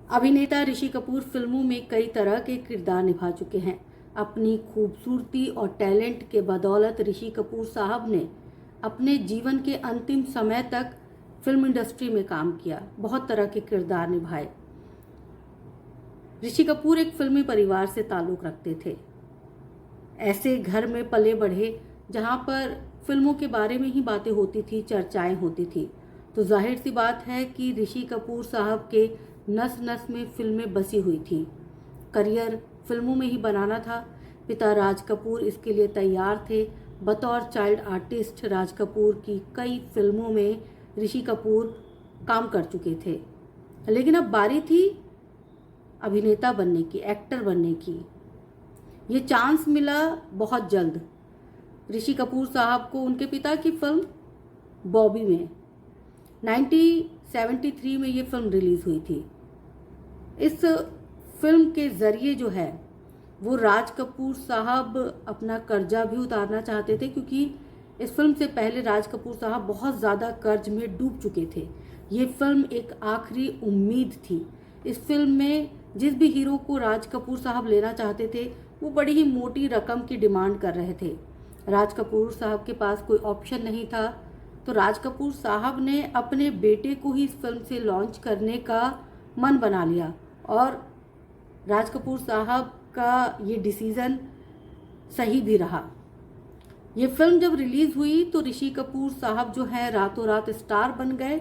अभिनेता ऋषि कपूर फिल्मों में कई तरह के किरदार निभा चुके हैं। अपनी खूबसूरती और टैलेंट के बदौलत ऋषि कपूर साहब ने अपने जीवन के अंतिम समय तक फिल्म इंडस्ट्री में काम किया, बहुत तरह के किरदार निभाए। ऋषि कपूर एक फिल्मी परिवार से ताल्लुक़ रखते थे। ऐसे घर में पले बढ़े जहाँ पर फिल्मों के बारे में ही बातें होती थी, चर्चाएं होती थी। तो जाहिर सी बात है कि ऋषि कपूर साहब के नस नस में फिल्में बसी हुई थी। करियर फिल्मों में ही बनाना था। पिता राज कपूर इसके लिए तैयार थे। बतौर चाइल्ड आर्टिस्ट राज कपूर की कई फिल्मों में ऋषि कपूर काम कर चुके थे, लेकिन अब बारी थी अभिनेता बनने की, एक्टर बनने की। ये चांस मिला बहुत जल्द ऋषि कपूर साहब को उनके पिता की फिल्म बॉबी में 1973 में ये फिल्म रिलीज़ हुई थी। इस फिल्म के ज़रिए जो है वो राज कपूर साहब अपना कर्जा भी उतारना चाहते थे, क्योंकि इस फिल्म से पहले राज कपूर साहब बहुत ज़्यादा कर्ज में डूब चुके थे। ये फिल्म एक आखिरी उम्मीद थी। इस फिल्म में जिस भी हीरो को राज कपूर साहब लेना चाहते थे वो बड़ी ही मोटी रकम की डिमांड कर रहे थे। राज कपूर साहब के पास कोई ऑप्शन नहीं था, तो राज कपूर साहब ने अपने बेटे को ही इस फिल्म से लॉन्च करने का मन बना लिया और राज कपूर साहब का ये डिसीज़न सही भी रहा। ये फिल्म जब रिलीज़ हुई तो ऋषि कपूर साहब जो हैं रातों रात स्टार बन गए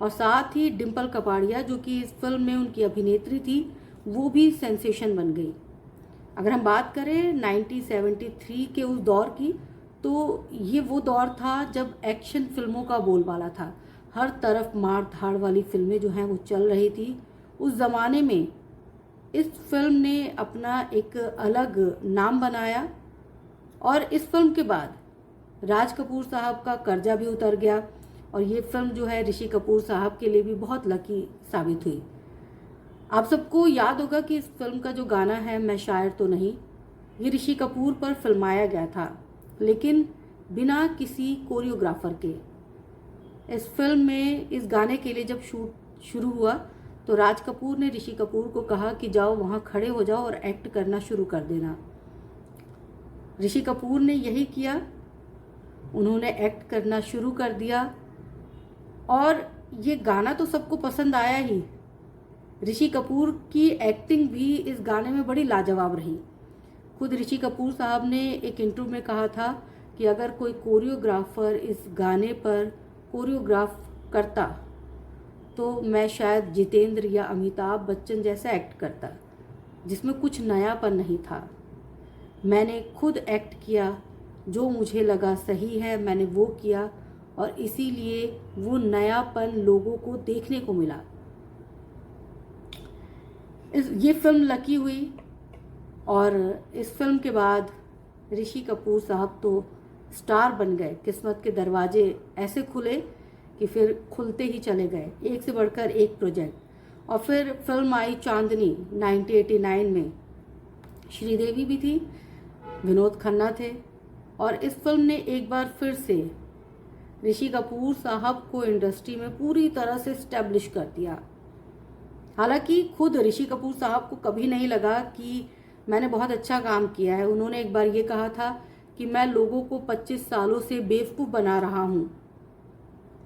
और साथ ही डिम्पल कपाड़िया जो कि इस फिल्म में उनकी अभिनेत्री थी वो भी सेंसेशन बन गई। अगर हम बात करें 1973 के उस दौर की, तो ये वो दौर था जब एक्शन फिल्मों का बोलबाला था। हर तरफ मार धाड़ वाली फिल्में जो हैं वो चल रही थी। उस ज़माने में इस फिल्म ने अपना एक अलग नाम बनाया और इस फिल्म के बाद राज कपूर साहब का कर्जा भी उतर गया और ये फिल्म जो है ऋषि कपूर साहब के लिए भी बहुत लकी साबित हुई। आप सबको याद होगा कि इस फिल्म का जो गाना है मैं शायर तो नहीं, ये ऋषि कपूर पर फिल्माया गया था, लेकिन बिना किसी कोरियोग्राफर के। इस फिल्म में इस गाने के लिए जब शूट शुरू हुआ तो राज कपूर ने ऋषि कपूर को कहा कि जाओ वहाँ खड़े हो जाओ और एक्ट करना शुरू कर देना। ऋषि कपूर ने यही किया, उन्होंने एक्ट करना शुरू कर दिया और ये गाना तो सबको पसंद आया ही। ऋषि कपूर की एक्टिंग भी इस गाने में बड़ी लाजवाब रही। खुद ऋषि कपूर साहब ने एक इंटरव्यू में कहा था कि अगर कोई कोरियोग्राफर इस गाने पर कोरियोग्राफ करता तो मैं शायद जितेंद्र या अमिताभ बच्चन जैसा एक्ट करता, जिसमें कुछ नयापन नहीं था। मैंने खुद एक्ट किया, जो मुझे लगा सही है मैंने वो किया और इसीलिए वो नयापन लोगों को देखने को मिला। ये फिल्म लकी हुई और इस फिल्म के बाद ऋषि कपूर साहब तो स्टार बन गए। किस्मत के दरवाजे ऐसे खुले कि फिर खुलते ही चले गए, एक से बढ़कर एक प्रोजेक्ट। और फिर फिल्म आई चांदनी 1989 में। श्रीदेवी भी थी, विनोद खन्ना थे और इस फिल्म ने एक बार फिर से ऋषि कपूर साहब को इंडस्ट्री में पूरी तरह से स्टैब्लिश कर दिया। हालांकि खुद ऋषि कपूर साहब को कभी नहीं लगा कि मैंने बहुत अच्छा काम किया है। उन्होंने एक बार ये कहा था कि मैं लोगों को 25 सालों से बेवकूफ़ बना रहा हूँ,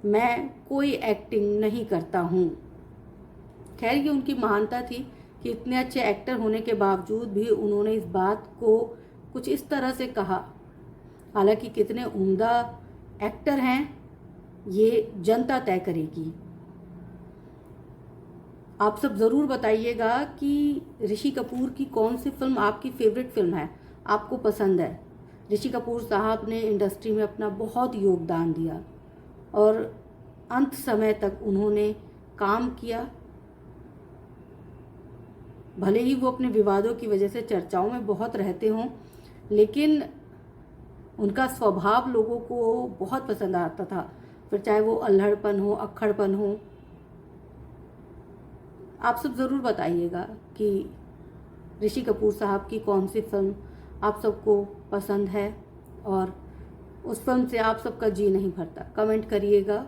मैं कोई एक्टिंग नहीं करता हूँ। खैर ये उनकी महानता थी कि इतने अच्छे एक्टर होने के बावजूद भी उन्होंने इस बात को कुछ इस तरह से कहा। हालांकि कितने उम्दा एक्टर हैं ये जनता तय करेगी। आप सब ज़रूर बताइएगा कि ऋषि कपूर की कौन सी फिल्म आपकी फेवरेट फिल्म है, आपको पसंद है। ऋषि कपूर साहब ने इंडस्ट्री में अपना बहुत योगदान दिया और अंत समय तक उन्होंने काम किया। भले ही वो अपने विवादों की वजह से चर्चाओं में बहुत रहते हों, लेकिन उनका स्वभाव लोगों को बहुत पसंद आता था, फिर चाहे वो अल्हड़पन हो, अक्खड़पन हो। आप सब ज़रूर बताइएगा कि ऋषि कपूर साहब की कौन सी फिल्म आप सबको पसंद है और उस फिल्म से आप सबका जी नहीं भरता। कमेंट करिएगा।